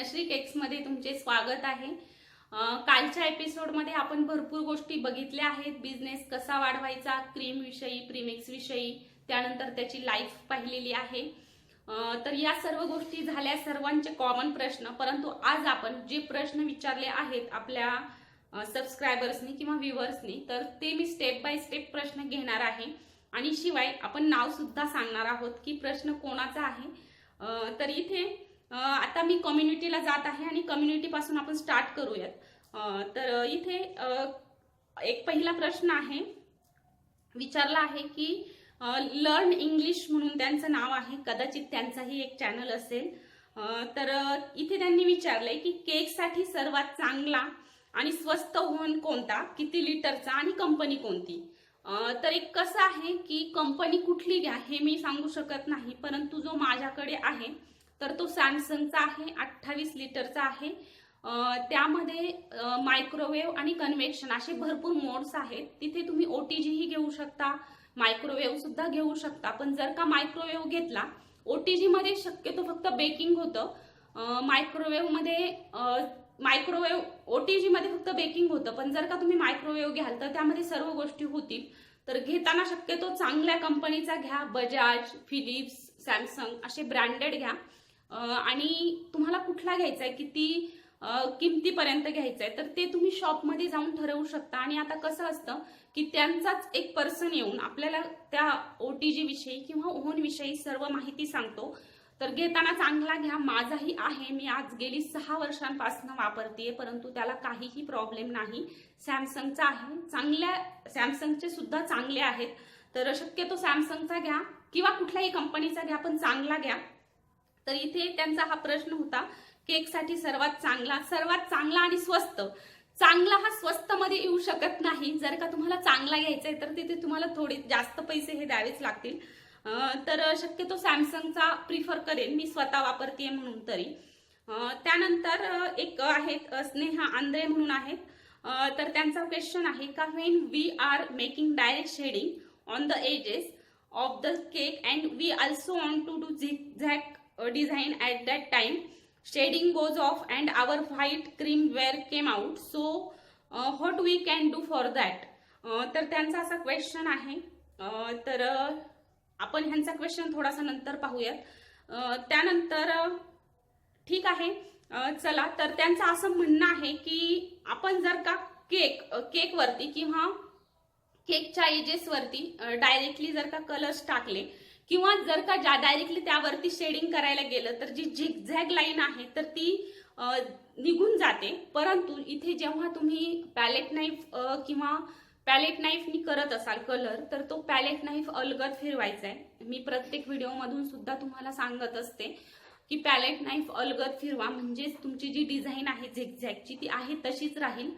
धनश्री केक्समध्ये तुमचे स्वागत आहे। कालच्या एपिसोडमध्ये आपण भरपूर गोष्टी बघितल्या आहेत। बिझनेस कसा वाढवायचा, क्रीम विषयी, प्रीमिक्स विषयी, त्यानंतर त्याची लाईफ पाहिलेली आहे। तर या सर्व गोष्टी झाल्या सर्वांचे कॉमन प्रश्न, परंतु आज आपण जे प्रश्न विचारले आहेत आपल्या सबस्क्रायबर्सनी किंवा व्ह्यूअर्सनी, तर ते मी स्टेप बाय स्टेप प्रश्न घेणार आहे आणि शिवाय आपण नाव सुद्धा सांगणार आहोत की प्रश्न कोणाचा आहे। तर इथे आता मी कम्युनिटीला जात आहे आणि कम्युनिटी पासून आपण स्टार्ट करूयात। तर इथे एक पहिला प्रश्न आहे, विचारला आहे की लर्न इंग्लिश म्हणून त्यांचं नाव आहे, कदाचित त्यांचाही एक चॅनल असेल। तर इथे त्यांनी विचारलंय की केकसाठी सर्वात चांगला आणि स्वस्त ओव्हन कोणता, किती लिटरचा आणि कंपनी कोणती। तर एक कसं आहे की कंपनी कुठली घ्या हे मी सांगू शकत नाही, परंतु जो माझ्याकडे आहे तर तो सॅमसंगचा आहे, 28 लिटरचा आहे। त्यामध्ये मायक्रोवेव्ह आणि कन्व्हेक्शन असे भरपूर मोड्स आहेत। तिथे तुम्ही ओटीजी ही घेऊ शकता, मायक्रोवेव्ह सुद्धा घेऊ शकता। पण जर का मायक्रोवेव्ह घेतला, ओटीजी मध्ये शक्यतो फक्त बेकिंग होतं, मायक्रोवेव्ह ओटीजी मध्ये फक्त बेकिंग होतं। पण जर का तुम्ही मायक्रोवेव्ह घ्याल तर त्यामध्ये सर्व गोष्टी होतील। तर घेताना शक्यतो चांगल्या कंपनीचा घ्या, बजाज, फिलिप्स, सॅमसंग असे ब्रँडेड घ्या। आणि तुम्हाला कुठला घ्यायचा आहे, किती किमतीपर्यंत घ्यायचा आहे, तर ते तुम्ही शॉपमध्ये जाऊन ठरवू शकता। आणि आता कसं असतं की त्यांचाच एक पर्सन येऊन आपल्याला त्या ओटीजी विषयी किंवा ओव्हन विषयी सर्व माहिती सांगतो। तर घेताना चांगला घ्या, माझाही आहे, मी आज गेली 6 वर्षांपासून वापरतेय, परंतु त्याला काहीही प्रॉब्लेम नाही। सॅमसंगचा आहे, चांगल्या सॅमसंगचे सुद्धा चांगले आहेत। तर शक्यतो सॅमसंगचा घ्या किंवा कुठल्याही कंपनीचा घ्या, पण चांगला घ्या। तर इथे त्यांचा हा प्रश्न होता, केकसाठी सर्वात चांगला आणि स्वस्त। चांगला हा स्वस्त मध्ये येऊ शकत नाही, जर का तुम्हाला चांगला घ्यायचा आहे तर तिथे तुम्हाला थोडे जास्त पैसे हे द्यावेच लागतील। तर शक्यतो सॅमसंगचा प्रिफर करेन, मी स्वतः वापरतेय म्हणून तरी। त्यानंतर एक आहेत स्नेहा आंधळे म्हणून आहेत, तर त्यांचा क्वेश्चन आहे का when we are making direct shading on the edges of the cake and we also want to do zigzag design at that time, shading goes off and our white cream ware came out, so what we can do for that। तर त्यांचा असा question आहे। तर आपण ह्यांचा question थोडासा नंतर पाहूयात। त्यानंतर ठीक आहे, चला, तर त्यांचं असं म्हणणं आहे की आपण जर का केक वरती किंवा केकच्या एजेस वरती डायरेक्टली जर का कलर्स टाकले किंवा जर का डायरेक्टली त्यावरती शेडिंग करायला गेलं तर जी झिगझॅग लाईन आहे तर ती निघून जाते। परंतु इथे जेव्हा तुम्ही पॅलेट नाईफ किंवा पॅलेट नाईफनी करत असाल कलर, तर तो पॅलेट नाईफ अलगद फिरवायचा आहे। मी प्रत्येक व्हिडिओमधून सुद्धा तुम्हाला सांगत असते की पॅलेट नाईफ अलगद फिरवा, म्हणजेच तुमची जी डिझाईन आहे झिगझॅगची ती आहे तशीच राहील।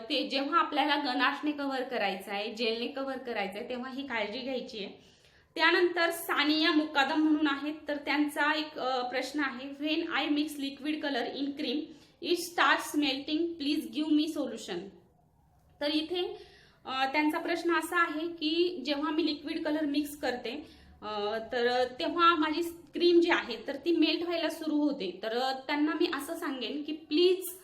ते जेव्हा आपल्याला गनाशने कव्हर करायचं आहे, जेलने कव्हर करायचं आहे, तेव्हा ही काळजी घ्यायची आहे। त्यानंतर सानिया मुकादम म्हणून आहेत, तर त्यांचा एक प्रश्न आहे, when I mix liquid colour in cream it starts melting, please give me solution. तर इथे त्यांचा प्रश्न असा आहे की जेव्हा मी लिक्विड कलर मिक्स करते तर तेव्हा माझी क्रीम जी आहे तर ती मेल्ट व्हायला सुरू होते। तर त्यांना मी असं सांगेन की please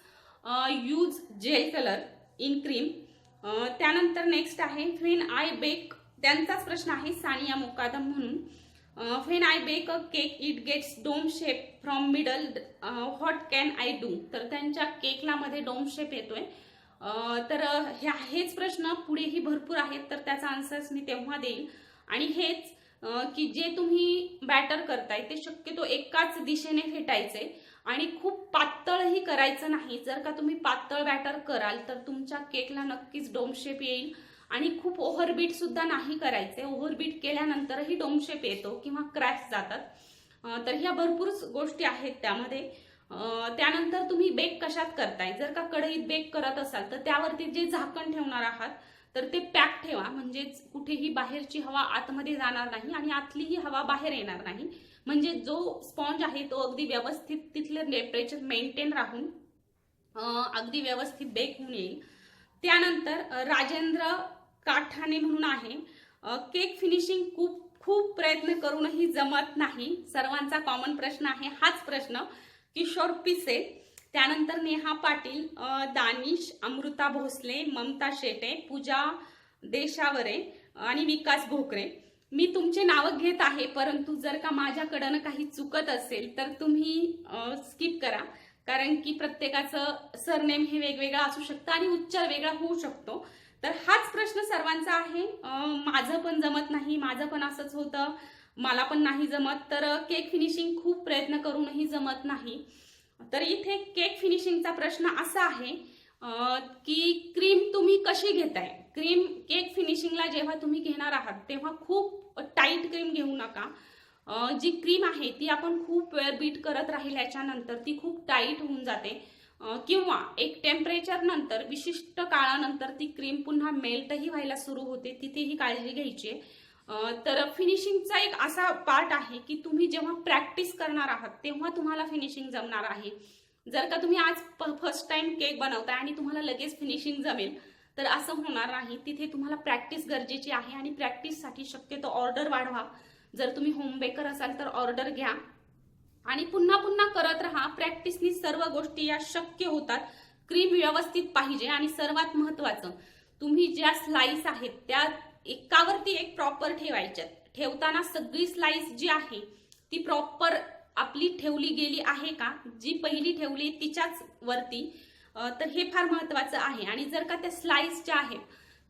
use gel colour in cream. त्यानंतर नेक्स्ट आहे व्हेन आय बेक, त्यांचाच प्रश्न आहे सानिया मुकादम म्हणून, when I bake a cake it gets dome shape from middle, what can I do. तर त्यांच्या केकला मध्ये डोम शेप येतोय। तर हेच प्रश्न पुढेही भरपूर आहेत, तर त्याचा आन्सर्स मी तेव्हा देईल। आणि हेच की जे तुम्ही बॅटर करताय ते शक्यतो एकाच दिशेने फेटायचे आणि खूप पातळही करायचं नाही। जर का तुम्ही पातळ बॅटर कराल तर तुमच्या केकला नक्कीच डोम शेप येईल आणि खूप ओव्हरबीट सुद्धा नाही करायचे। ओव्हरबीट केल्यानंतरही डोम शेप येतो किंवा क्रॅक्स जातात। तर ह्या भरपूर गोष्टी आहेत त्यामध्ये। त्यानंतर तुम्ही बेक कशात करताय, जर का कढईत बेक करत असाल तर त्यावरती जे झाकण ठेवणार आहात तर ते पॅक ठेवा, म्हणजेच कुठेही बाहेरची हवा आतमध्ये जाणार नाही आणि आतलीही हवा बाहेर येणार नाही। म्हणजे जो स्पॉन्ज आहे तो अगदी व्यवस्थित तिथले टेम्परेचर मेंटेन राहून अगदी व्यवस्थित बेक होऊन येईल। त्यानंतर राजेंद्र काठाणे म्हणून आहे, केक फिनिशिंग खूप प्रयत्न करूनही जमत नाही। सर्वांचा कॉमन प्रश्न आहे हाच प्रश्न किशोर पिसे, त्यानंतर नेहा पाटील, दानिश, अमृता भोसले, ममता शेटे, पूजा देशावरे आणि विकास भोकरे. मी तुमचे नाव घेत आहे, परंतु जर का माझ्याकडनं काही चुकत असेल तर तुम्ही स्किप करा, कारण की प्रत्येकाचं सरनेम हे वेगवेगळं असू शकतं आणि उच्चार वेगळा होऊ शकतो. तर हाच प्रश्न सर्वांचा आहे. माझं पण जमत नाही, माझं पण असंच होतं, मला पण नाही जमत. तर केक फिनिशिंग खूप प्रयत्न करूनही जमत नाही. तर इथे केक फिनिशिंगचा प्रश्न असा आहे की क्रीम तुम्ही कशी घेताय. क्रीम केक फिनिशिंगला जेव्हा तुम्ही घेणार आहात तेव्हा खूप टाईट क्रीम घेऊ नका. जी क्रीम आहे ती आपण खूप वेळ बीट करत राहिल्याच्या नंतर ती खूप टाईट होऊन जाते, किंवा एक टेम्परेचर नंतर विशिष्ट काळानंतर ती क्रीम पुन्हा मेल्टही व्हायला सुरू होते, तिथेही काळजी घ्यायची आहे. तर फिनिशिंगचा एक असा पार्ट आहे की तुम्ही जेव्हा प्रॅक्टिस करणार आहात तेव्हा तुम्हाला फिनिशिंग जमणार आहे. जर का तुम्ही आज फर्स्ट टाइम केक बनवताय आणि तुम्हाला लगेच फिनिशिंग जमेल तर असं होणार नाही. तिथे तुम्हाला प्रॅक्टिस गरजेची आहे आणि प्रॅक्टिससाठी शक्यतो ऑर्डर वाढवा. जर तुम्ही होम बेकर असाल तर ऑर्डर घ्या आणि पुन्हा पुन्हा करत राहा. प्रॅक्टिसनी सर्व गोष्टी या शक्य होतात. क्रीम व्यवस्थित पाहिजे आणि सर्वात महत्त्वाचं, तुम्ही ज्या स्लाइस आहेत त्या एकावरती एक प्रॉपर ठेवायच्यात. ठेवताना सगळी स्लाइस जी आहे ती प्रॉपर आपली ठेवली गेली आहे का, जी पहिली ठेवली तिच्याच वरती, तर हे फार महत्त्वाचं आहे. आणि जर का त्या स्लाइस ज्या आहेत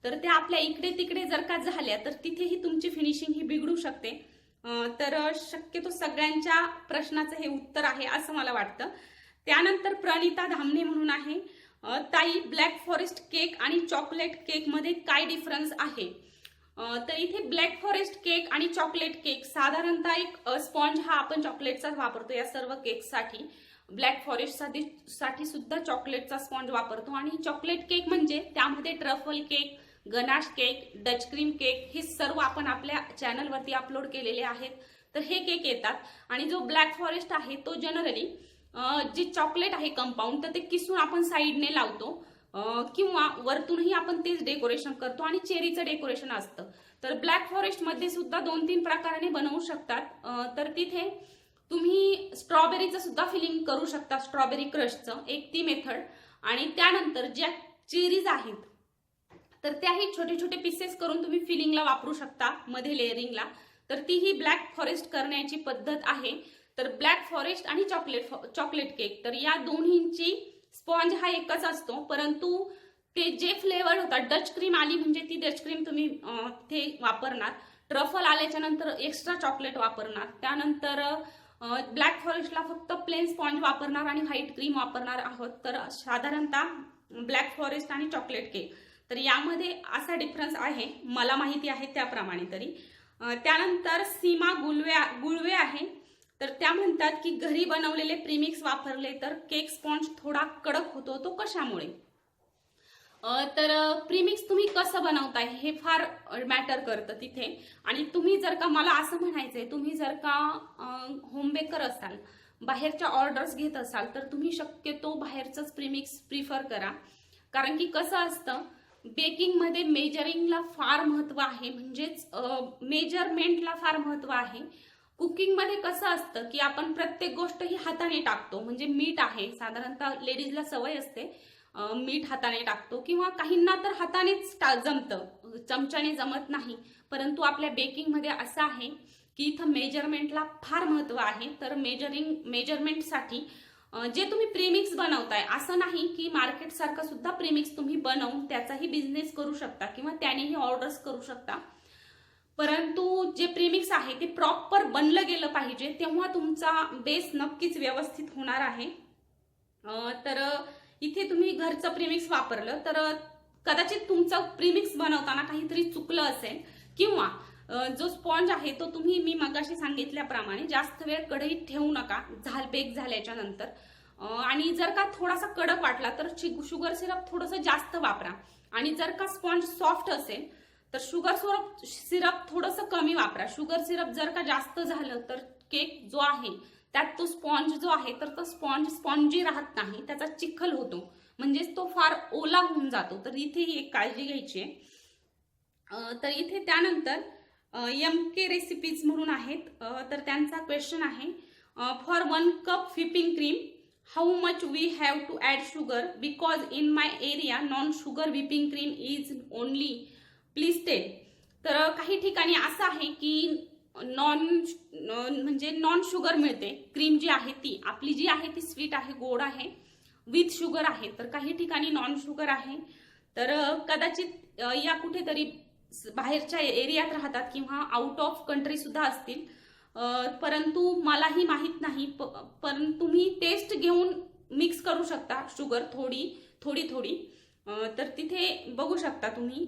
तर त्या आपल्या इकडे तिकडे जर का झाल्या तर तिथेही तुमची फिनिशिंग ही बिघडू शकते. तर शक्यतो सगळ्यांच्या प्रश्नाचं हे उत्तर आहे असं मला वाटतं. त्यानंतर प्रणिता धामणे म्हणून आहे, ताई ब्लॅक फॉरेस्ट केक आणि चॉकलेट केक मध्ये काय डिफरन्स आहे. तर इथे ब्लॅक फॉरेस्ट केक आणि चॉकलेट केक साधारणतः एक स्पॉन्ज हा आपण चॉकलेटचाच वापरतो या सर्व केकसाठी. ब्लॅक फॉरेस्ट साठी सुद्धा चॉकलेटचा स्पॉन्ज वापरतो. आणि चॉकलेट केक म्हणजे त्यामध्ये truffle cake, ganache cake, Dutch cream cake हे सर्व आपण आपल्या चॅनलवरती अपलोड केलेले आहेत. तर हे केक येतात. आणि जो ब्लॅक फॉरेस्ट आहे तो जनरली जे चॉकलेट आहे कंपाऊंड तर ते किसून आपण साईडने लावतो, किंवा वरतूनही आपण तेच डेकोरेशन करतो आणि चेरीचं डेकोरेशन असतं. तर ब्लॅक फॉरेस्ट मध्ये सुद्धा 2-3 प्रकाराने बनवू शकतात. तर तिथे तुम्ही स्ट्रॉबेरीचं सुद्धा फिलिंग करू शकता, स्ट्रॉबेरी क्रशचं एक ती मेथड. आणि त्यानंतर ज्या चेरीज आहेत तर त्याही छोटे छोटे पीसेस करून तुम्ही फिलिंगला वापरू शकता, मध्ये लेअरिंगला. तर ती ही ब्लॅक फॉरेस्ट करण्याची पद्धत आहे. तर ब्लॅक फॉरेस्ट आणि चॉकलेट केक तर या दोन्हींची स्पॉन्ज हा एकच असतो, परंतु ते जे फ्लेवर होतात, डच क्रीम आली म्हणजे ती डच क्रीम तुम्ही ते वापरणार, ट्रफल आल्याच्या नंतर एक्स्ट्रा चॉकलेट वापरणार, त्यानंतर ब्लॅक फॉरेस्टला फक्त प्लेन स्पॉन्ज वापरणार आणि व्हाईट क्रीम वापरणार आहोत. तर साधारणतः ब्लॅक फॉरेस्ट आणि चॉकलेट केक तर यामध्ये असा डिफरन्स आहे, मला माहिती आहे त्याप्रमाणे तरी. त्यानंतर सीमा गुळवे आहे, तर त्या म्हणतात की घरी बनवलेले प्रीमिक्स वापरले तर केक स्पॉन्ज थोडा कडक होतो, तो कशामुळे. तर प्रीमिक्स तुम्ही कसं बनवताय हे फार मॅटर करतं तिथे. आणि तुम्ही जर का, मला असं म्हणायचंय, तुम्ही जर का होम बेकर असाल, बाहेरच्या ऑर्डर्स घेत असाल तर तुम्ही शक्यतो बाहेरचंच प्रीमिक्स प्रिफर करा. कारण की कसं असतं, बेकिंगमध्ये मेजरिंगला फार महत्त्व आहे, म्हणजेच मेजरमेंटला फार महत्त्व आहे. कुकिंगमध्ये कसं असतं की आपण प्रत्येक गोष्ट ही हाताने टाकतो, म्हणजे मीठ आहे, साधारणतः लेडीजला सवय असते मीठ हाताने टाकतो, किंवा काहींना तर हातानेच जमतं, चमच्याने जमत नाही. परंतु आपल्या बेकिंगमध्ये असं आहे की इथं मेजरमेंटला फार महत्त्व आहे. तर मेजरमेंटसाठी जे तुम्ही प्रीमिक्स बनवताय, असं नाही की मार्केट सारखं सुद्धा प्रीमिक्स तुम्ही बनवून त्याचाही बिझनेस करू शकता किंवा त्यानेही ऑर्डर्स करू शकता, परंतु जे प्रीमिक्स आहे ते प्रॉपर बनलं गेलं पाहिजे, तेव्हा तुमचा बेस नक्कीच व्यवस्थित होणार आहे. तर इथे तुम्ही घरचं प्रीमिक्स वापरलं तर कदाचित तुमचं प्रीमिक्स बनवताना काहीतरी चुकलं असेल, किंवा जो स्पॉन्ज आहे तो तुम्ही, मी मगाशी सांगितल्याप्रमाणे, जास्त वेळ कढईत ठेवू नका बेक झाल्याच्या नंतर. आणि जर का थोडासा कडक वाटला तर शुगर सिरप थोडंसं जास्त वापरा. आणि जर का स्पॉन्ज सॉफ्ट असेल तर शुगर सिरप थोडंसं कमी वापरा. शुगर सिरप जर का जास्त झालं तर केक जो आहे त्यात तो स्पॉन्ज जो आहे तर तो स्पॉन्जी राहत नाही, त्याचा चिखल होतो, म्हणजेच तो फार ओला होऊन जातो. तर इथेही एक काळजी घ्यायची आहे. तर इथे त्यानंतर MK रेसिपीज म्हणून आहेत, तर त्यांचा क्वेश्चन आहे, for 1 cup whipping cream how much we have to add sugar because in my area non sugar whipping cream is only, please tell. तर काही ठिकाणी असं आहे की म्हणजे नॉन शुगर मिळते क्रीम जी आहे ती, आपली जी आहे ती स्वीट आहे, गोड आहे, विथ शुगर आहे. तर काही ठिकाणी नॉन शुगर आहे. तर कदाचित या कुठेतरी बाहेरच्या एरियात राहतात किंवा आउट ऑफ कंट्री सुद्धा असतील, परंतु मलाही माहित नाही. पण तुम्ही टेस्ट घेऊन मिक्स करू शकता शुगर थोडी थोडी. तर तिथे बघू शकता तुम्ही,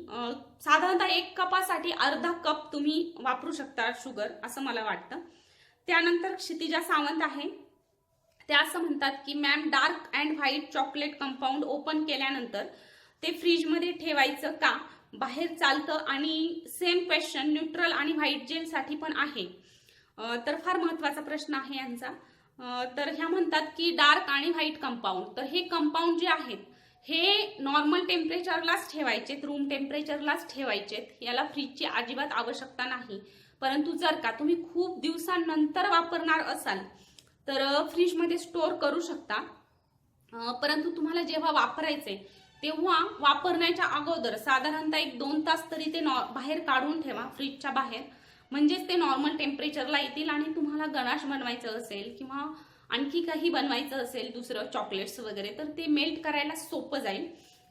साधारणतः 1 कपासाठी अर्धा कप तुम्ही वापरू शकता शुगर, असं मला वाटतं. त्यानंतर क्षितिजा सावंत आहे, त्या असं म्हणतात की ma'am dark and white chocolate compound open केल्यानंतर ते फ्रीजमध्ये ठेवायचं का, बाहेर चालतं? आणि सेम क्वेश्चन न्यूट्रल आणि व्हाईट जेल साठी पण आहे. तर फार महत्वाचा प्रश्न आहे यांचा. तर ह्या म्हणतात की डार्क आणि व्हाईट कंपाऊंड, तर हे कंपाऊंड जे आहेत हे नॉर्मल टेम्परेचरलाच ठेवायचेत, रूम टेम्परेचरलाच ठेवायचेत, याला फ्रीजची अजिबात आवश्यकता नाही. परंतु जर का तुम्ही खूप दिवसांनंतर वापरणार असाल तर फ्रीजमध्ये स्टोअर करू शकता. परंतु तुम्हाला जेव्हा वापरायचे तेव्हा वापरण्याच्या अगोदर साधारणतः 1-2 तास तरी ते बाहेर काढून ठेवा फ्रीजच्या बाहेर, म्हणजेच ते नॉर्मल टेम्परेचरला येतील. आणि तुम्हाला गणाश बनवायचं असेल किंवा आणखी काही बनवायचं असेल दुसरं चॉकलेट्स वगैरे, तर ते मेल्ट करायला सोपं जाईल.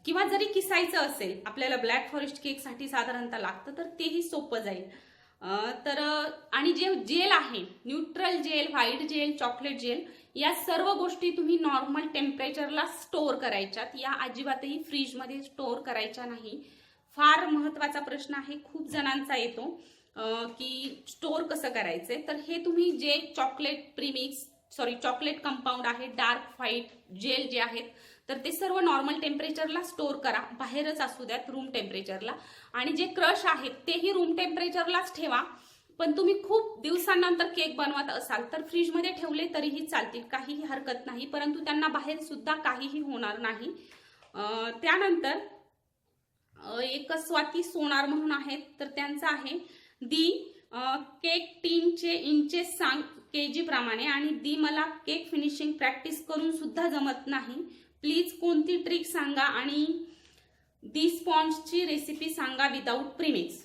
किंवा जरी किसायचं असेल, आपल्याला ब्लॅक फॉरेस्ट केक साठी साधारणतः लागतं, तर तेही सोपं जाईल. तर आणि जे जेल आहे, neutral gel, white gel, chocolate gel, या सर्व गोष्टी तुम्ही नॉर्मल टेम्परेचरला स्टोअर करायच्यात, या अजिबातही फ्रीजमध्ये स्टोअर करायच्या नाही. फार महत्वाचा प्रश्न आहे, खूप जणांचा येतो की स्टोअर कसं करायचंय. तर हे तुम्ही जे चॉकलेट कंपाऊंड आहे, डार्क व्हाईट जेल जे आहेत, तर ते सर्व नॉर्मल टेम्परेचरला स्टोअर करा, बाहेरच असू द्यात रूम टेम्परेचरला. आणि जे क्रश आहेत तेही रूम टेम्परेचरलाच ठेवा. पण तुम्ही खूप दिवसांनंतर केक बनवत असाल तर फ्रीजमध्ये ठेवले तरीही चालतील, काहीही हरकत नाही, परंतु त्यांना बाहेर सुद्धा काहीही होणार नाही. त्यानंतर एक स्वाती सोनार म्हणून आहेत, तर त्यांचं आहे दी केक टीनचे इंचेस सांग केजी प्रमाणे, आणि दी मला केक फिनिशिंग प्रॅक्टिस करून सुद्धा जमत नाही, प्लीज कोणती ट्रिक सांगा, आणि दी स्पॉन्जची रेसिपी सांगा विदाऊट प्रीमिक्स.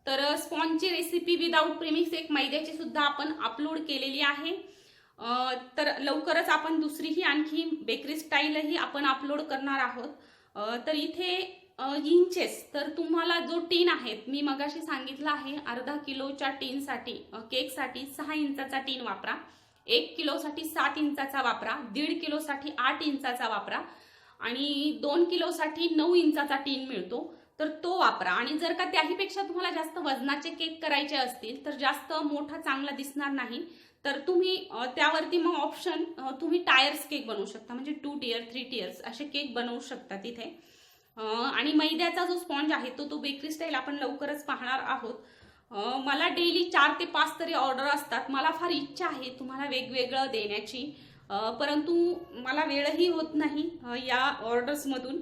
तर स्पॉन्जची रेसिपी विदाऊट प्रीमिक्स एक मैद्याची सुद्धा आपण अपलोड केलेली आहे. तर लवकरच आपण दुसरीही आणखी बेकरी स्टाईलही आपण अपलोड करणार आहोत. तर इथे इंचेस, तर तुम्हाला जो टीन आहे, मी मगाशी सांगितलं आहे अर्धा किलोच्या टीनसाठी केकसाठी 6 इंचाचा टीन वापरा, 1 किलोसाठी 7 इंचाचा वापरा, 1.5 किलोसाठी 8 इंचाचा वापरा, आणि 2 किलोसाठी 9 इंचाचा टीन मिळतो, तर तो वापरा. आणि जर का त्याहीपेक्षा तुम्हाला जास्त वजनाचे केक करायचे असतील, तर जास्त मोठा चांगला दिसणार नाही, तर तुम्ही त्यावरती मग ऑप्शन तुम्ही टायर्स केक बनवू शकता, म्हणजे 2 टियर 3 टियर्स असे केक बनवू शकता तिथे. आणि मैद्याचा जो स्पॉन्ज आहे तो बेकरी स्टाईल आपण लवकरच पाहणार आहोत. मला डेली 4 ते 5 तरी ऑर्डर असतात. मला फार इच्छा आहे तुम्हाला वेगवेगळं देण्याची, परंतु मला वेळही होत नाही या ऑर्डर्समधून.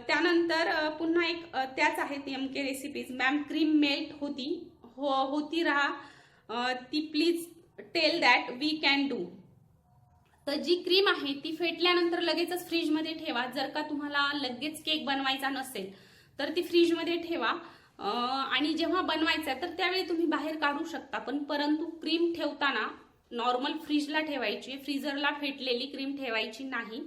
त्यानंतर पुन्हा एक त्याच आहेत MK recipes, ma'am cream melt होती राहा ती, please tell that we can do. तर जी क्रीम आहे ती फेटल्यानंतर लगेचच फ्रीजमध्ये ठेवा. जर का तुम्हाला लगेच केक बनवायचा नसेल तर ती फ्रीजमध्ये ठेवा, आणि जेव्हा बनवायचं तर त्यावेळी तुम्ही बाहेर काढू शकता. परंतु क्रीम ठेवताना नॉर्मल फ्रीजला ठेवायची, फ्रीजरला फेटलेली क्रीम ठेवायची नाही,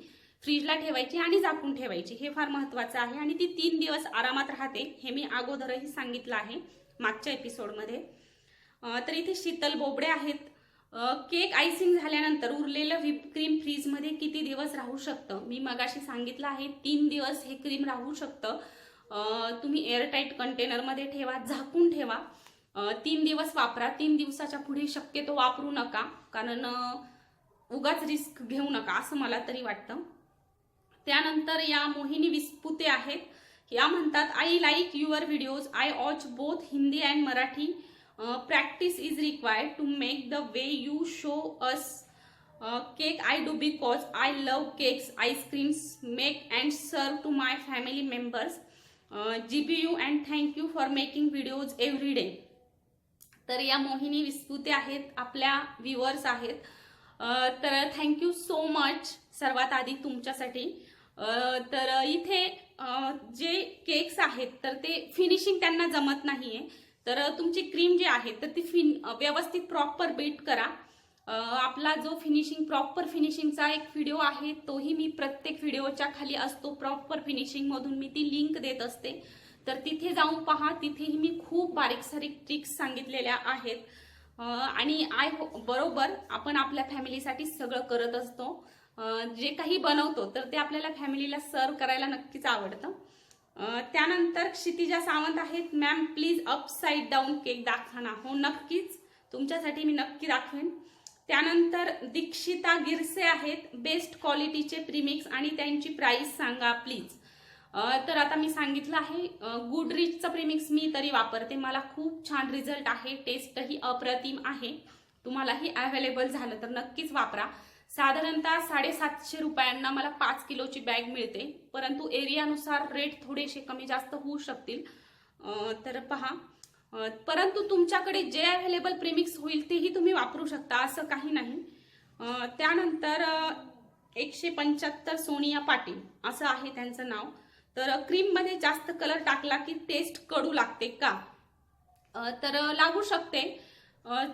फ्रीजला ठेवायची आणि झाकून ठेवायची, हे फार महत्वाचं आहे. आणि ती 3 दिवस आरामात राहते, हे मी अगोदरही सांगितलं आहे मागच्या एपिसोडमध्ये. तर इथे शीतल बोबडे आहेत, केक आयसिंग झाल्यानंतर उरलेलं व्हिप क्रीम फ्रीजमध्ये किती दिवस राहू शकतं? मी मगाशी सांगितलं आहे 3 दिवस हे क्रीम राहू शकतं. तुम्ही एअरटाईट कंटेनरमध्ये ठेवा, झाकून ठेवा, 3 दिवस वापरा. 3 दिवसाच्या पुढे शक्यतो वापरू नका, कारण उगाच रिस्क घेऊ नका असं मला तरी वाटतं. त्यानंतर या मोहिनी विस्पुते आहेत, या म्हणतात I like your videos, I watch both Hindi and Marathi. Practice is required to make the way you show us cake. I do because I love cakes, ice creams, make and serve to my family members. GBU and thank you for making videos every day. तर या मोहिनी विस्पुते आहेत, आपल्या viewers आहेत. तर thank you so much सर्वात आधी तुमच्यासाठी. तर इथे जे केक्स आहेत तर ते फिनिशिंग त्यांना जमत नाहीये, तर तुमची क्रीम जी आहे तर ती व्यवस्थित प्रॉपर बीट करा. आपला जो प्रॉपर फिनिशिंगचा एक व्हिडिओ आहे तोही मी प्रत्येक व्हिडिओच्या खाली असतो. प्रॉपर फिनिशिंग मधून मी ती लिंक देत असते, तर तिथे जाऊन पहा. तिथेही मी खूप बारीक सारीक ट्रिक्स सांगितलेल्या आहेत. आणि बरोबर आपण आपल्या फॅमिलीसाठी सगळं करत असतो. जे काही बनवतो तर ते आपल्याला फॅमिलीला सर्व करायला नक्कीच आवडतं. त्यानंतर क्षितिजा सावंत आहेत, ma'am please upside down cake दाखवा ना. हो नक्कीच, तुमच्यासाठी मी नक्की दाखवेन. त्यानंतर दीक्षिता गिरसे आहेत, बेस्ट क्वालिटीचे प्रीमिक्स आणि त्यांची प्राइस सांगा प्लीज. तर आता मी सांगितलं आहे, गुडरीचचं प्रीमिक्स मी तरी वापरते, मला खूप छान रिझल्ट आहे, टेस्टही अप्रतिम आहे. तुम्हालाही अवेलेबल झालं तर नक्कीच वापरा. साधारणतः 750 रुपयांना मला 5 किलोची बॅग मिळते, परंतु एरियानुसार रेट थोडेसे कमी जास्त होऊ शकतील. तर पहा, परंतु तुमच्याकडे जे अवेलेबल प्रीमिक्स होईल तेही तुम्ही वापरू शकता, असं काही नाही. त्यानंतर 175 सोनिया पाटील असं आहे त्यांचं नाव. तर क्रीम मध्ये जास्त कलर टाकला की टेस्ट कडू लागते का? तर लागू शकते.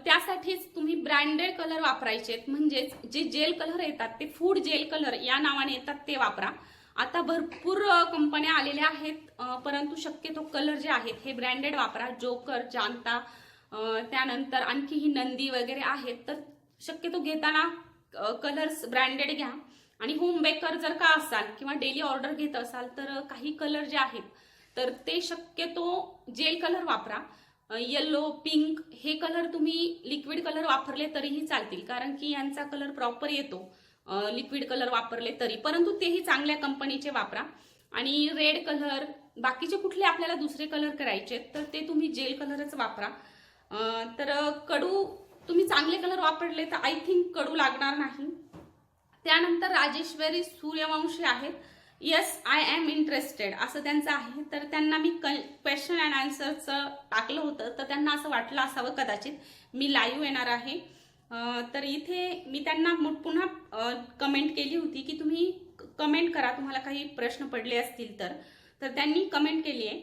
त्यासाठीच तुम्ही ब्रँडेड कलर वापरायचे, म्हणजेच जे जेल कलर येतात ते फूड जेल कलर या नावाने येतात ते वापरा. आता भरपूर कंपन्या आलेल्या आहेत, परंतु शक्यतो कलर जे आहेत हे ब्रँडेड वापरा. जोकर, जानता, त्यानंतर आणखीही नंदी वगैरे आहेत, तर शक्यतो घेताना कलर्स ब्रँडेड घ्या. आणि होम बेकर जर का असाल किंवा डेली ऑर्डर घेत असाल तर काही कलर जे आहेत तर ते शक्यतो जेल कलर वापरा. येलो, पिंक हे कलर तुम्ही लिक्विड कलर वापरले तरीही चालतील, कारण की यांचा कलर प्रॉपर येतो लिक्विड कलर वापरले तरी, परंतु तेही चांगल्या कंपनीचे वापरा. आणि रेड कलर, बाकीचे कुठले आपल्याला दुसरे कलर करायचे तर ते तुम्ही जेल कलरच वापरा. तर कडू तुम्ही चांगले कलर वापरले तर आय थिंक कडू लागणार नाही. त्यानंतर राजेश्वरी सूर्यवंशी आहेत, येस आय एम इंटरेस्टेड असं त्यांचं आहे. तर त्यांना मी क्वेश्चन अँड आन्सरचं टाकलं होतं, तर त्यांना असं वाटलं असावं कदाचित मी लाईव्ह येणार आहे. तर इथे मी त्यांना पुन्हा कमेंट केली होती की तुम्ही कमेंट करा तुम्हाला काही प्रश्न पडले असतील तर. तर त्यांनी कमेंट केली आहे,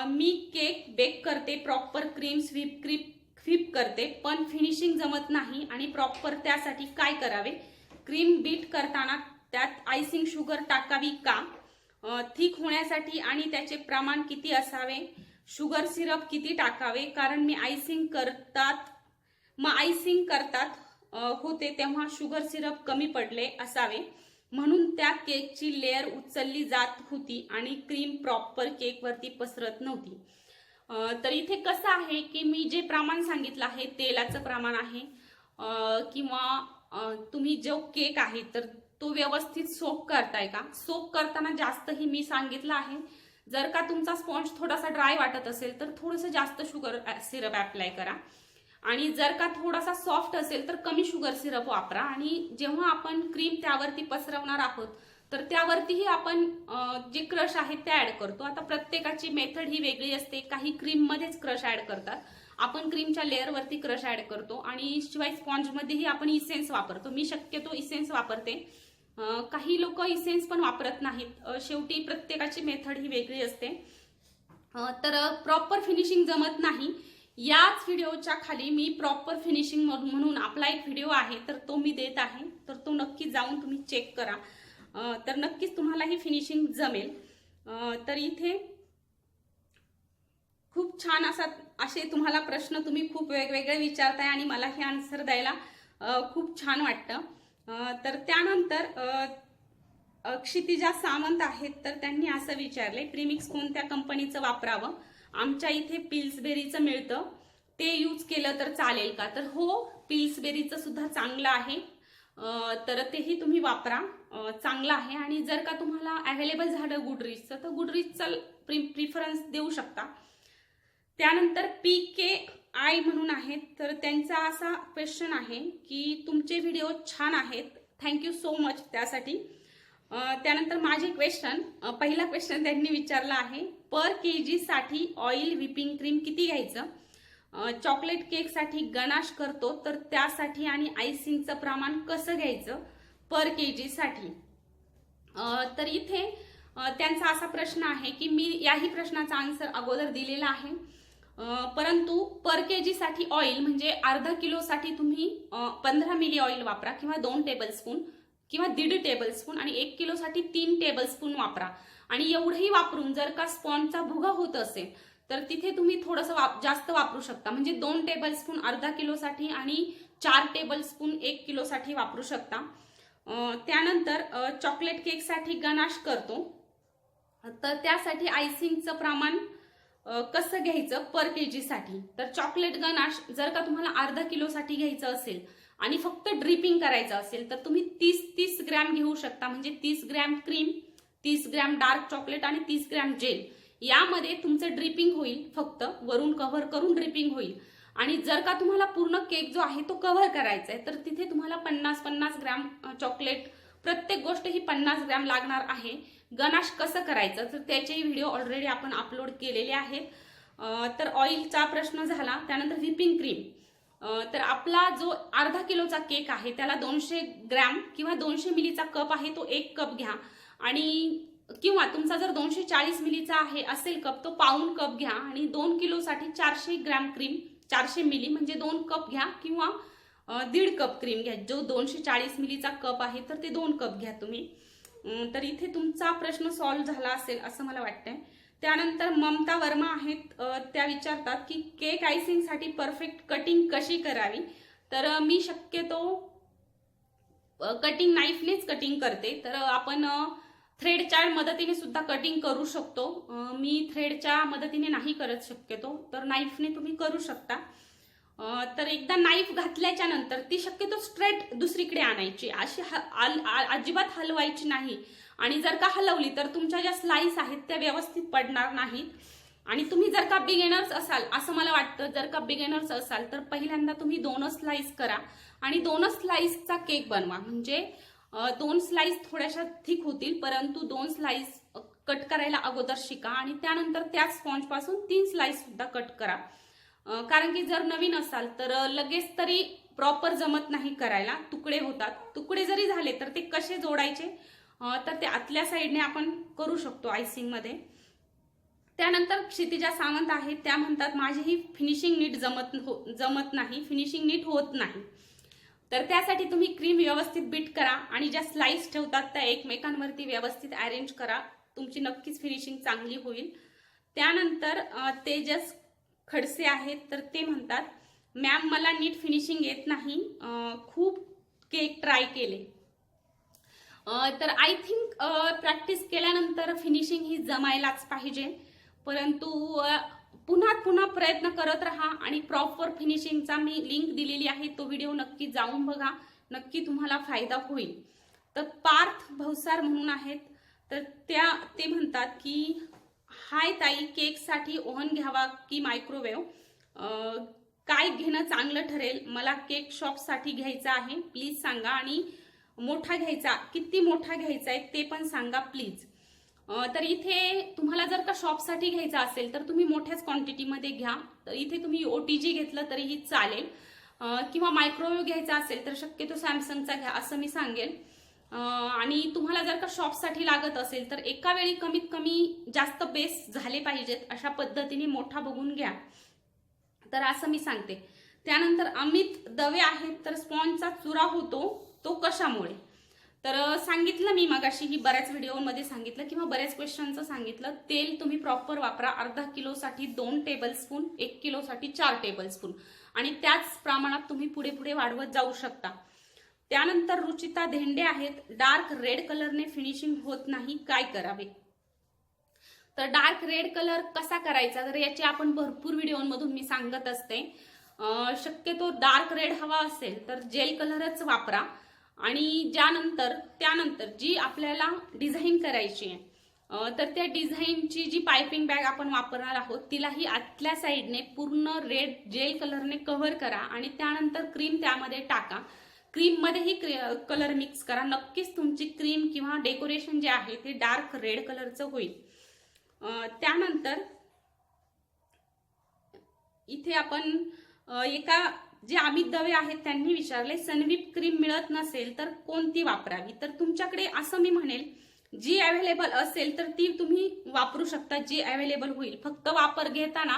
मी केक बेक करते, प्रॉपर क्रीम व्हिप करते, पण फिनिशिंग जमत नाही आणि प्रॉपर त्यासाठी काय करावे? क्रीम बीट करताना त्यात आयसिंग शुगर टाकावी का? थिक होण्यासाठी आणि त्याचे प्रमाण किती असावे? शुगर सिरप किती टाकावे? कारण मी आयसिंग करतात होते तेव्हा शुगर सिरप कमी पडले असावे, म्हणून त्या केकची लेअर उचलली जात होती आणि क्रीम प्रॉपर केकवरती पसरत नव्हती. तर इथे कसं आहे की मी जे प्रमाण सांगितलं आहे तेलाचं प्रमाण आहे, किंवा तुम्ही जो केक आहे तर तो व्यवस्थित सोक करताय का? सोक करताना जास्तही मी सांगितलं आहे. जर का तुमचा स्पॉन्ज थोडासा ड्राय वाटत असेल तर थोडंसं जास्त शुगर सिरप अप्लाय करा, आणि जर का थोडासा सॉफ्ट असेल तर कमी शुगर सिरप वापरा. आणि जेव्हा आपण क्रीम त्यावरती पसरवणार आहोत तर त्यावरतीही आपण जे क्रश आहे ते ऍड करतो. आता प्रत्येकाची मेथड ही वेगळी असते, काही क्रीम मध्येच क्रश ऍड करतात, आपण क्रीमच्या लेअरवरती क्रश ऍड करतो, आणि शिवाय स्पॉन्ज मध्येही आपण इसेन्स वापरतो. मी शक्यतो इसेन्स वापरते, काही लोक इसेन्स पण वापरत नाहीत. शेवटी प्रत्येकाची मेथड ही वेगळी असते. तर प्रॉपर फिनिशिंग जमत नाही, याच व्हिडिओच्या खाली मी प्रॉपर फिनिशिंग म्हणून आपला एक व्हिडिओ आहे तर तो मी देत आहे, तर तो नक्की जाऊन तुम्ही चेक करा, तर नक्कीच तुम्हाला ही फिनिशिंग जमेल. तर इथे खूप छान असे तुम्हाला प्रश्न तुम्ही खूप वेगवेगळे विचारताय आणि मला हे आन्सर द्यायला खूप छान वाटतं. तर त्यानंतर क्षितिजा सावंत आहेत, तर त्यांनी असं विचारले, प्रीमिक्स कोणत्या कंपनीचं वापरावं? आमच्या इथे पिल्सबेरीचं मिळतं, ते यूज केलं तर चालेल का? तर हो, पिल्सबेरीचं सुद्धा चांगलं आहे, तर तेही तुम्ही वापरा, चांगलं आहे. आणि जर का तुम्हाला अवेलेबल झालं गुडरीजचं तर गुडरीजचं प्रिफरन्स देऊ शकता. त्यानंतर PKI म्हणून आहेत, तर त्यांचा असा क्वेश्चन आहे की तुमचे व्हिडिओ छान आहेत, थँक्यू सो मच त्यासाठी. त्यानंतर माझे क्वेश्चन, पहिला क्वेश्चन त्यांनी विचारला आहे, पर KG साठी ऑइल व्हिपिंग क्रीम किती घ्यायचं? चॉकलेट केकसाठी गनाश करतो, तर त्यासाठी आणि आयसिंगचं प्रमाण कसं घ्यायचं पर केजी साठी. तर इथे त्यांचा असा प्रश्न आहे की मी याही प्रश्नाचा आन्सर अगोदर दिलेला आहे, परंतु पर केजी साठी ऑइल म्हणजे अर्धा किलोसाठी तुम्ही 15 मिली ऑइल वापरा किंवा 2 टेबलस्पून किंवा 1.5 टेबलस्पून, आणि 1 किलोसाठी 3 टेबलस्पून वापरा. आणि एवढंही वापरून जर का स्पॉन्जचा भुगा होत असेल तर तिथे तुम्ही थोडंसं जास्त वापरू शकता, म्हणजे 2 टेबलस्पून अर्धा किलोसाठी आणि 4 टेबलस्पून 1 किलोसाठी वापरू शकता. त्यानंतर चॉकलेट केकसाठी गनाश करतो, तर त्यासाठी आयसिंगचं प्रमाण कसं घ्यायचं पर केजी साठी. तर चॉकलेट गनाश जर का तुम्हाला अर्धा किलोसाठी घ्यायचं असेल आणि फक्त ड्रिपिंग करायचं असेल तर तुम्ही 30 ग्रॅम घेऊ शकता, म्हणजे 30 gram cream, 30 gram dark chocolate आणि 30 ग्रॅम जेल. यामध्ये तुमचं ड्रिपिंग होईल, फक्त वरून कव्हर करून ड्रिपिंग होईल. आणि जर का तुम्हाला पूर्ण केक जो आहे तो कव्हर करायचा आहे तर तिथे तुम्हाला 50 ग्रॅम चॉकलेट, प्रत्येक गोष्ट ही 50 ग्रॅम लागणार आहे. गनाश कसं करायचं तर त्याचे व्हिडिओ ऑलरेडी आपण अपलोड केलेले आहेत. तर ऑइलचा प्रश्न झाला. त्यानंतर व्हिपिंग क्रीम, तर आपला जो अर्धा किलोचा केक आहे त्याला 200 ग्रॅम किंवा 200 मिलीचा कप आहे तो 1 कप घ्या, आणि किंवा तुमचा जर 240 मिलीचा आहे असेल कप तो पाऊण कप घ्या. आणि 2 किलोसाठी 400 ग्रॅम क्रीम, 400 मिली म्हणजे 2 कप घ्या किंवा 1.5 कप क्रीम घ्या. जो 240 मिलीचा कप आहे तर ते 2 कप घ्या तुम्ही. तर इथे तुमचा प्रश्न सॉल्व्ह झाला असेल असं मला वाटतंय. त्यानंतर ममता वर्मा आहेत, त्या विचारतात की केक आयसिंगसाठी परफेक्ट कटिंग कशी करावी. तर मी शक्यतो कटिंग नाईफनेच कटिंग करते, तर आपण थ्रेडच्या मदतीने सुद्धा कटिंग करू शकतो. मी थ्रेडच्या मदतीने नाही करत शक्यतो, तर नाईफने तुम्ही करू शकता. तर एकदा नाईफ घातल्याच्या नंतर ती शक्यतो स्ट्रेट दुसरीकडे आणायची, अशी अजिबात हलवायची नाही. आणि जर का हलवली तर तुमच्या ज्या स्लाइस आहेत त्या व्यवस्थित पडणार नाहीत. आणि तुम्ही जर का बिगिनर्स असाल, असं मला वाटतं, जर का बिगिनर्स असाल तर पहिल्यांदा तुम्ही 2 स्लाइस करा आणि 2 स्लाइसचा केक बनवा. म्हणजे 2 स्लाइस थोड्याशा थिक होतील, परंतु 2 स्लाइस कट करायला अगोदर शिका आणि त्यानंतर त्याच स्पॉन्ज पासून 3 स्लाइस सुद्धा कट करा. कारण की जर नवीन असाल तर लगेच तरी प्रॉपर जमत नाही करायला, तुकडे होतात. तुकडे जरी झाले तर ते कसे जोडायचे तर ते आतल्या साईडने आपण करू शकतो आयसिंग मध्ये. त्यानंतर क्षितिजा सावंत आहेत, त्या म्हणतात माझी ही फिनिशिंग नीट जमत नाही, फिनिशिंग नीट होत नाही. तर त्यासाठी तुम्ही क्रीम व्यवस्थित बीट करा आणि ज्या स्लाइस ठेवतात त्या एकमेकांवरती व्यवस्थित अरेंज करा, तुमची नक्कीच फिनिशिंग चांगली होईल. त्यानंतर तेजस खडसे आहेत, तर ते म्हणतात मॅम मला नीट फिनिशिंग येत नाही, खूप केक ट्राय केले. तर आय थिंक प्रॅक्टिस केल्यानंतर फिनिशिंग ही जमायलाच पाहिजे, परंतु पुन्हा प्रयत्न करत राहा. आणि प्रॉपर फिनिशिंगचा मी लिंक दिलेली आहे, तो व्हिडिओ नक्की जाऊन बघा, नक्की तुम्हाला फायदा होईल. तर पार्थ भवसार म्हणून आहेत, तर ते म्हणतात की हाय ताई, केकसाठी ओव्हन घ्यावा की मायक्रोवेव्ह, काय घेणं चांगलं ठरेल? मला केक शॉपसाठी घ्यायचा आहे, प्लीज सांगा. आणि मोठा घ्यायचा, किती मोठा घ्यायचा आहे ते पण सांगा प्लीज. तर इथे तुम्हाला जर का शॉपसाठी घ्यायचा असेल तर तुम्ही मोठ्याच क्वांटिटीमध्ये घ्या. तर इथे तुम्ही OTG घेतलं तरीही चालेल, किंवा मायक्रोवेव्ह घ्यायचा असेल तर शक्यतो सॅमसंगचा घ्या असं मी सांगेल. आणि तुम्हाला जर का शॉपसाठी लागत असेल तर एका वेळी कमीत कमी जास्त बेस झाले पाहिजेत अशा पद्धतीने मोठा बघून घ्या, तर असं मी सांगते. त्यानंतर अमित दवे आहेत, तर स्पॉन्जचा चुरा होतो तो कशामुळे? तर सांगितलं मी मगाशी, ही बऱ्याच व्हिडिओमध्ये सांगितलं किंवा बऱ्याच क्वेश्चनचं सांगितलं. तेल तुम्ही प्रॉपर वापरा, अर्धा किलोसाठी 2 टेबलस्पून, 1 किलोसाठी 4 टेबलस्पून, आणि त्याच प्रमाणात तुम्ही पुढे वाढवत जाऊ शकता. त्यानंतर रुचिता धेंडे आहेत, डार्क रेड कलरने फिनिशिंग होत नाही, काय करावे? तर डार्क रेड कलर कसा करायचा, तर याची आपण भरपूर व्हिडिओमधून मी सांगत असते. शक्यतो डार्क रेड हवा असेल तर जेल कलरच वापरा. आणि त्यानंतर जी आपल्याला डिझाईन करायची आहे तर त्या डिझाईनची जी पायपिंग बॅग आपण वापरणार आहोत तिलाही आतल्या साईडने पूर्ण रेड जेल कलरने कव्हर करा आणि त्यानंतर क्रीम त्यामध्ये टाका. क्रीम मध्येही कलर मिक्स करा, नक्कीच तुमची क्रीम किंवा डेकोरेशन जे आहे ते डार्क रेड कलरचं होईल. त्यानंतर इथे आपण एका जे अमित दवे आहेत त्यांनी विचारले, सनव्हिप क्रीम मिळत नसेल तर कोणती वापरावी? तर तुमच्याकडे असं मी म्हणेल, जी अवेलेबल असेल तर ती तुम्ही वापरू शकता, जी अवेलेबल होईल. फक्त वापर घेताना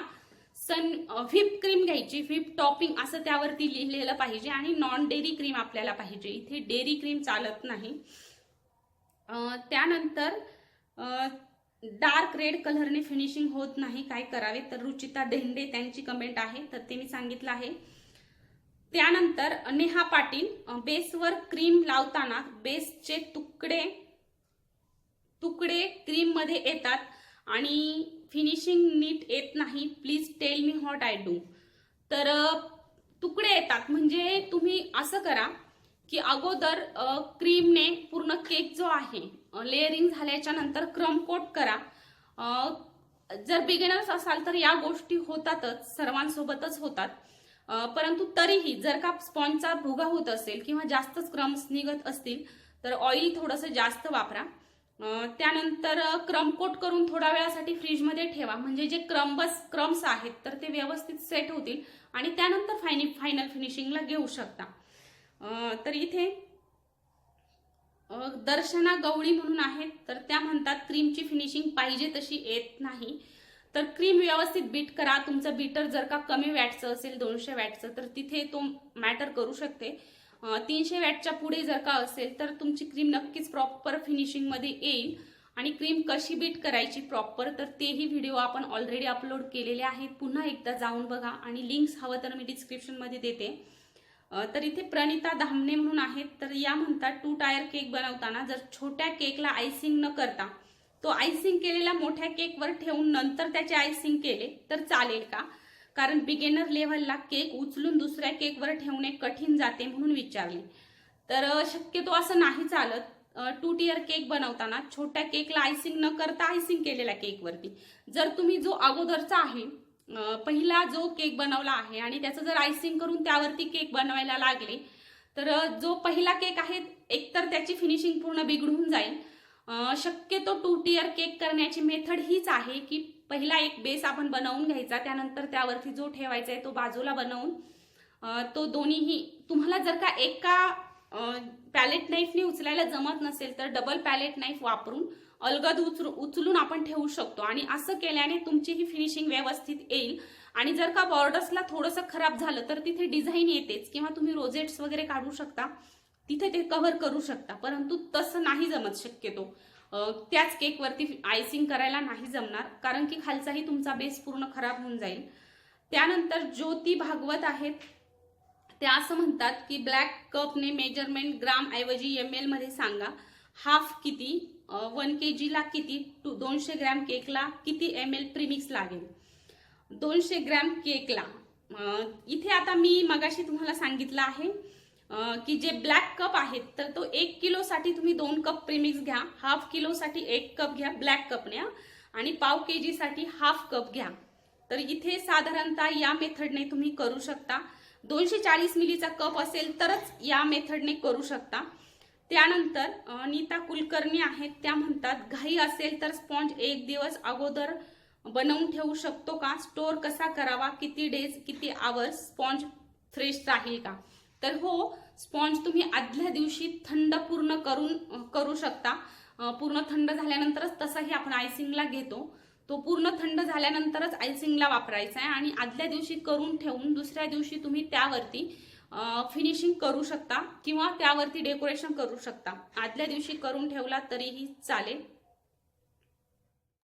व्हिप क्रीम घ्यायची, व्हिप टॉपिंग असं त्यावरती लिहिलेलं पाहिजे आणि नॉन डेअरी क्रीम आपल्याला पाहिजे. इथे डेअरी क्रीम चालत नाही. त्यानंतर डार्क रेड कलरने फिनिशिंग होत नाही, काय करावे? तर रुचिता धेंडे त्यांची कमेंट आहे, तर ते मी सांगितलं आहे. त्यानंतर नेहा पाटील, बेसवर क्रीम लावताना बेसचे तुकडे क्रीम मध्ये येतात आणि फिनिशिंग नीट येत नाही. Please tell me what I do. तर तुकडे येतात म्हणजे तुम्ही असं करा की अगोदर क्रीमने पूर्ण केक जो आहे लेअरिंग झाल्याच्या नंतर क्रम कोट करा. जर बिगिनर्स असाल तर या गोष्टी होतातच, सर्वांसोबतच होतात. परंतु तरीही जर का स्पॉन्जचा भुगा होत असेल किंवा जास्तच क्रम्स निघत असतील तर ऑइल थोडंसं जास्त वापरा. त्यानंतर क्रम कोट करून थोड्या वेळासाठी फ्रीजमध्ये ठेवा, म्हणजे जे क्रम्स आहेत तर ते व्यवस्थित सेट होतील आणि त्यानंतर फायनल फिनिशिंगला घेऊ शकता. तर इथे दर्शना गवळी म्हणून आहेत, तर त्या म्हणतात क्रीमची फिनिशिंग पाहिजे तशी येत नाही. तर क्रीम व्यवस्थित बीट करा. तुमचं बीटर जर का कमी वॅटचं असेल, 200 वॅटचं, तर तिथे तो मॅटर करू शकते. 300 वॅटच्या पुढे जर का असेल तर तुमची क्रीम नक्कीच प्रॉपर फिनिशिंगमध्ये येईल. आणि क्रीम कशी बीट करायची प्रॉपर, तर तेही व्हिडिओ आपण ऑलरेडी अपलोड केलेले आहेत. पुन्हा एकदा जाऊन बघा आणि लिंक्स हवं तर मी डिस्क्रिप्शनमध्ये देते. तर इथे प्रणिता धामणे म्हणून आहेत, तर या म्हणतात 2 टायर केक बनवताना जर छोट्या केकला आयसिंग न करता तो आयसिंग केलेल्या मोठ्या केकवर ठेवून नंतर त्याचे आयसिंग केले तर चालेल का? कारण बिगिनर लेव्हलला केक उचलून दुसऱ्या केकवर ठेवणे कठीण जाते म्हणून विचारले. तर शक्यतो असं नाही चालत. 2 टियर केक बनवताना छोट्या केकला आयसिंग न करता आयसिंग केलेल्या केकवरती जर तुम्ही जो अगोदरचा आहे पहिला जो केक बनवला आहे आणि त्याचं जर आयसिंग करून त्यावरती केक बनवायला लागले तर जो पहिला केक आहे एकतर त्याची फिनिशिंग पूर्ण बिघडून जाईल. शक्यतो 2 टियर केक करण्याची मेथड हीच आहे की पहिला एक बेस आपण बनवून घ्यायचा, त्यानंतर त्यावरती जो ठेवायचा आहे तो बाजूला बनवून तो दोन्हीही तुम्हाला जर का एका पॅलेट नाईफने उचलायला जमत नसेल तर डबल पॅलेट नाईफ वापरून अलगद उचलून आपण ठेवू शकतो आणि असं केल्याने तुमची ही फिनिशिंग व्यवस्थित येईल. आणि जर का बॉर्डर्सला थोडंसं खराब झालं तर तिथे डिझाईन येतेच किंवा तुम्ही रोजेट्स वगैरे काढू शकता, तिथे ते कव्हर करू शकता. परंतु तसं नाही जमत शक्यतो. त्याच केकवरती आयसिंग करायला नाही जमणार कारण की खालचाही तुमचा बेस पूर्ण खराब होऊन जाईल. त्यानंतर ज्योती भागवत आहेत, त्या असं म्हणतात की ब्लॅक कपने मेजरमेंट ग्राम ऐवजी ml मध्ये सांगा. हाफ किती, 1 kg ला किती, 200 ग्रॅम केकला किती ml प्रीमिक्स लागेल? 200 ग्रॅम केकला इथे आता मी मगाशी तुम्हाला सांगितलं आहे की जे ब्लॅक कप आहेत तर तो 1 किलो साठी तुम्ही 2 कप प्रीमिक्स घ्या, हाफ किलो साठी 1 कप घ्या ब्लॅक कपने आणि पाव kg साठी हाफ कप घ्या. तर इथे साधारणतः या मेथडने तुम्ही करू शकता. 240 मिलीचा कप असेल तरच या मेथडने करू शकता. त्यानंतर नीता कुलकर्णी आहेत, त्या म्हणतात घाई असेल तर स्पॉन्ज 1 दिवस अगोदर बनवून ठेवू शकतो का? स्टोर कसा करावा? किती डेज, किती आवर्स स्पॉन्ज फ्रेश राहील का? तर हो, स्पॉन्ज तुम्ही आदल्या दिवशी थंड पूर्ण करू शकता. पूर्ण थंड झाल्यानंतरच तसाही आपण आयसिंगला घेतो, तो पूर्ण थंड झाल्यानंतरच आयसिंगला वापरायचा आहे आणि आदल्या दिवशी करून ठेवून दुसऱ्या दिवशी तुम्ही त्यावरती फिनिशिंग करू शकता किंवा त्यावरती डेकोरेशन करू शकता. आदल्या दिवशी करून ठेवला तरीही चालेल.